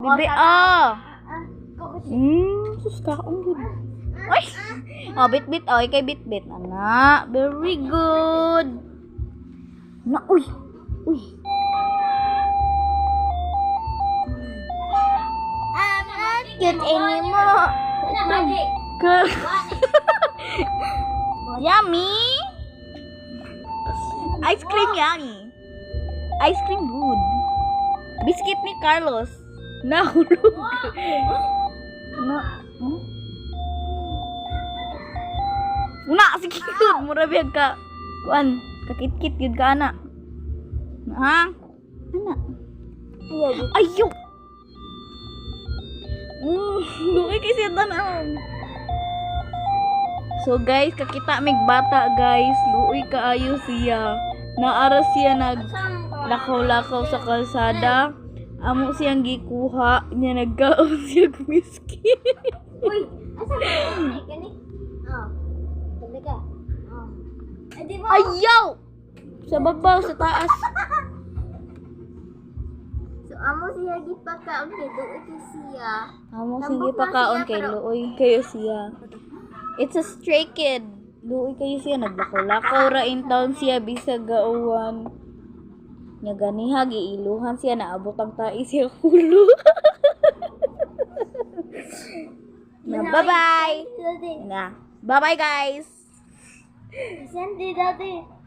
Bibi, sus kaon gud. Ay! Oh, bit-bit. Oh, kay bit-bit. Anak, very good. Na, uy. Uy. I'm not good anymore. Good. Yummy. Ice cream yummy. Ice cream good. Biscuit ni Carlos. Nahulog. Na. Una, sige good. Mura biyag ka. Kuan, kakit-kit gud ka ana. Ha? Ana. Ayo. Luoy kay siya tanan. So guys, kakita mig bata guys, luoy kaayo siya. Naara siya lakaw-lakaw sa kalsada. Amo siyang gikuha, niya nagkaon siya biscuit. Uy, asa ka? Kani? Oh. Tanda ka. Oh. Adi mo. Ayaw! Sa babaw, sa taas. So amo siya gipakaon kay duoy kay siya. Amo sige pa kaon kay luoy kayo siya. It's a stray kid. Luoy kayo siya, naglakaw-lakaw ra in town siya bisag gauwan. Nya ganiha giiluhan siya, naabot ang tai siya hulo. Na, bye-bye. Na. Bye-bye guys. Sandi dati.